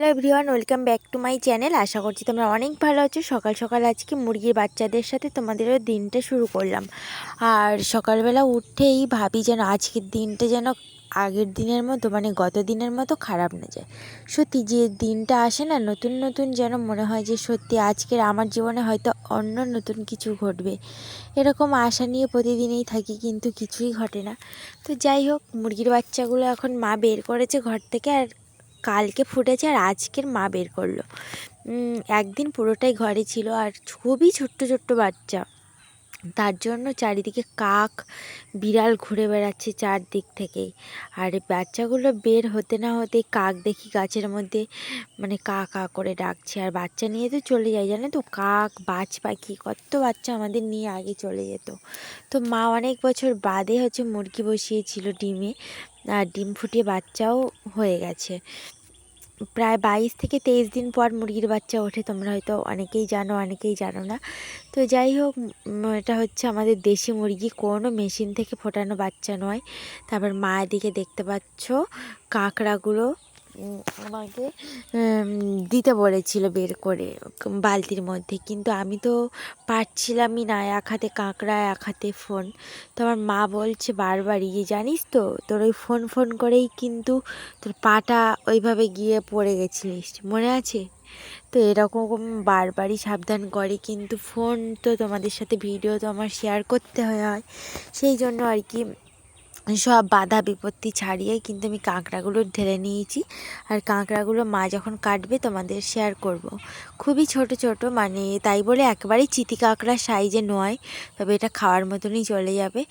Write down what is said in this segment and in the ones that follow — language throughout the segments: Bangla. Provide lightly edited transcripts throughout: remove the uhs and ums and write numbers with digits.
Hello everyone, welcome back to my channel. আশা করছি তোমরা অনেক ভালো আছো। সকাল সকাল আজকে মুরগির বাচ্চাদের সাথে তোমাদেরও দিনটা শুরু করলাম। আর সকালবেলা উঠেই ভাবি যেন আজকের দিনটা যেন আগের দিনের মতো গত দিনের মতো খারাপ না যায়। সত্যি যে দিনটা আসে না নতুন নতুন, যেন মনে হয় যে সত্যি আজকের আমার জীবনে হয়তো অন্য নতুন কিছু ঘটবে। এরকম আশা নিয়ে প্রতিদিনই থাকি, কিন্তু কিছুই ঘটে না। তো যাই হোক, মুরগির বাচ্চাগুলো এখন মা বের করেছে ঘর থেকে, আর কালকে ফুটেছে আর আজকের মা বের করলো। একদিন পুরোটাই ঘরে ছিল, আর খুবই ছোট্ট ছোট্ট বাচ্চা, তার জন্য চারিদিকে কাক বিড়াল ঘুরে বেড়াচ্ছে চারদিক থেকেই। আর বাচ্চাগুলো বের হতে না হতেই কাক দেখি গাছের মধ্যে কা কা করে ডাকছে, আর বাচ্চা নিয়ে তো চলে যায়, জানো তো, কাক বাজ পাখি কত বাচ্চা আমাদের নিয়ে আগে চলে যেত। তো মা অনেক বছর বাদে মুরগি বসিয়েছিল ডিমে, আর ডিম ফুটিয়ে বাচ্চাও হয়ে গেছে। প্রায় 22 থেকে 23 দিন পর মুরগির বাচ্চা ওঠে। তোমরা হয়তো অনেকেই জানো, অনেকেই জানো না। তো যাই হোক, এটা হচ্ছে আমাদের দেশি মুরগি, কোনো মেশিন থেকে ফোটানো বাচ্চা নয়। তারপর মা এদিকে দেখতে পাচ্ছ কাঁকড়াগুলো আমাকে দিতে বলেছিল বের করে বালতির মধ্যে, কিন্তু আমি তো পারছিলামই না, এক হাতে কাঁকড়া এক হাতে ফোন। তো আমার মা বলছে বারবারই, জানিস তো তোর ওই ফোন ফোন করেই কিন্তু তোর পাটা ওইভাবে গিয়ে পড়ে গেছিলিস, মনে আছে? তো এরকম বারবারই সাবধান করে, কিন্তু ফোন তো তোমাদের সাথে ভিডিও তো আমার শেয়ার করতে হয়, সেই জন্য আর কি সব বাধা বিপত্তি ছাড়িয়েই কিন্তু আমি কাঁকড়াগুলো ঢেলে নিয়েছি। আর কাঁকড়াগুলো মা যখন কাটবে তোমাদের শেয়ার করব। খুবই ছোট ছোট, তাই বলে একেবারেই চিতি কাঁকড়া সাইজে নয়, তবে এটা খাওয়ার মতনই চলে যাবে।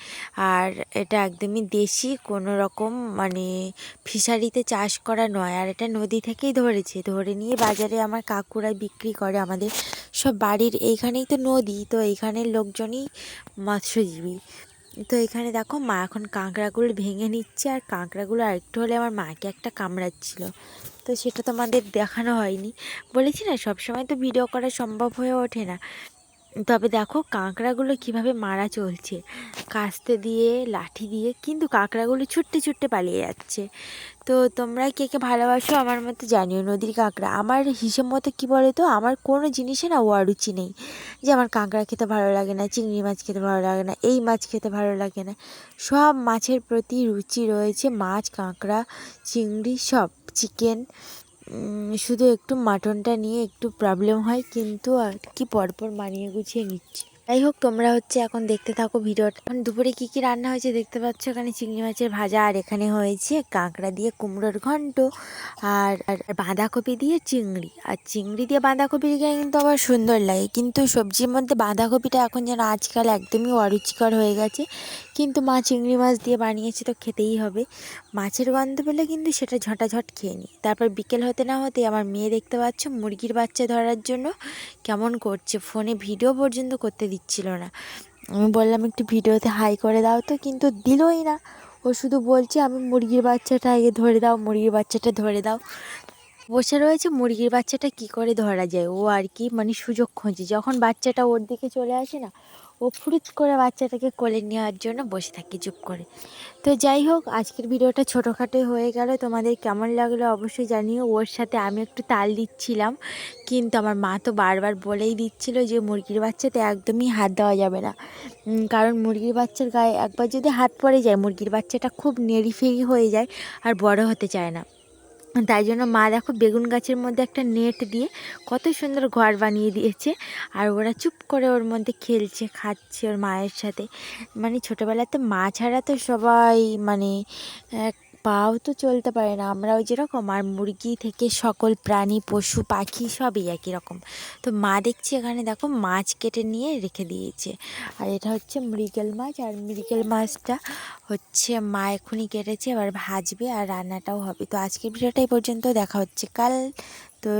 আর এটা একদমই দেশি, কোনো রকম ফিশারিতে চাষ করা নয়, আর এটা নদী থেকেই ধরেছে, ধরে নিয়ে বাজারে আমার কাকুরা বিক্রি করে। আমাদের সব বাড়ির এইখানেই তো নদী, তো এইখানের লোকজনই মৎস্যজীবী। তো এখানে দেখো মা এখন কাঁকড়াগুলো ভেঙে নিচ্ছে, আর কাঁকড়াগুলো আরেকটু হলে আমার মাকে একটা কামড়াচ্ছিল, তো সেটা তোমাদের দেখানো হয়নি। বলেছি না, সবসময় তো ভিডিও করা সম্ভব হয়ে ওঠে না। তবে দেখো কাঁকড়াগুলো কিভাবে মারা চলছে, কাস্তে দিয়ে লাঠি দিয়ে, কিন্তু কাঁকড়াগুলো ছুটতে ছুটতে পালিয়ে যাচ্ছে। তো তোমরা কে কে ভালোবাসো আমার মতো জানিও নদীর কাঁকড়া। আমার হিসেব মতো কী বলো তো, আমার কোনো জিনিসে না অরুচি নেই, যে আমার কাঁকড়া খেতে ভালো লাগে না, চিংড়ি মাছ খেতে ভালো লাগে না, এই মাছ খেতে ভালো লাগে না। সব মাছের প্রতি রুচি রয়েছে, মাছ, কাঁকড়া, চিংড়ি, সব, চিকেন। শুধু একটু মাটনটা নিয়ে একটু প্রবলেম হয়, কিন্তু আর কি পরপর মানিয়ে গুছিয়ে নিচ্ছি। যাই হোক, তোমরা এখন দেখতে থাকো ভিডিওটা। এখন দুপুরে কী কী রান্না হয়েছে দেখতে পাচ্ছ, এখানে চিংড়ি মাছের ভাজা, আর এখানে হয়েছে কাঁকড়া দিয়ে কুমড়োর ঘন্ট, আর বাঁধাকপি দিয়ে চিংড়ি। আর চিংড়ি দিয়ে বাঁধাকপি দিয়ে কিন্তু আবার সুন্দর লাগে, কিন্তু সবজির মধ্যে বাঁধাকপিটা এখন যেন আজকাল একদমই অরুচিকর হয়ে গেছে। কিন্তু মা চিংড়ি মাছ দিয়ে বানিয়েছে, তো খেতেই হবে। মাছের গন্ধ পেলে কিন্তু সেটা ঝটাঝট খেয়ে নিই। তারপর বিকেল হতে না হতে আমার মেয়ে দেখতে পাচ্ছ মুরগির বাচ্চা ধরার জন্য কেমন করছে, ফোনে ভিডিও পর্যন্ত করতে দিচ্ছিল না। আমি বললাম একটু ভিডিওতে হাই করে দাও তো, কিন্তু দিলই না। ও শুধু বলছে আমি মুরগির বাচ্চাটা আগে ধরে দাও, মুরগির বাচ্চাটা ধরে দাও। বসে রয়েছে মুরগির বাচ্চাটা কি করে ধরা যায়, ও আর কি সুযোগ খোঁজে। যখন বাচ্চাটা ওর দিকে চলে আসে না, ও ফুরুত করে বাচ্চাটাকে কোলে নেওয়ার জন্য বসে থাকে চুপ করে। তো যাই হোক, আজকের ভিডিওটা ছোটোখাটোই হয়ে গেল। তোমাদের কেমন লাগলো অবশ্যই জানিও। ওর সাথে আমি একটু তাল দিচ্ছিলাম, কিন্তু আমার মা তো বারবার বলেই দিচ্ছিল যে মুরগির বাচ্চাতে একদমই হাত দেওয়া যাবে না, কারণ মুরগির বাচ্চার গায়ে একবার যদি হাত পড়ে যায় মুরগির বাচ্চাটা খুব নেড়িফেড়ি হয়ে যায় আর বড় হতে চায় না। তাই জন্য মা দেখো বেগুন গাছের মধ্যে একটা নেট দিয়ে কত সুন্দর ঘর বানিয়ে দিয়েছে, আর ওরা চুপ করে ওর মধ্যে খেলছে, খাচ্ছে ওর মায়ের সাথে। ছোটোবেলাতে মা ছাড়া তো সবাই পাও তো চলতে পারে না, আমরাও যেরকম, আর মুরগি থেকে সকল প্রাণী পশু পাখি সবই একই রকম। তো মা দেখছি এখানে দেখো মাছ কেটে নিয়ে রেখে দিয়েছে, আর এটা হচ্ছে মৃগেল মাছ, আর মৃগেল মাছটা হচ্ছে মা এখনই কেটেছে, এবার ভাজবে আর রান্নাটাও হবে। তো আজকের ভিডিওটা এই পর্যন্ত, দেখা হচ্ছে কাল। তো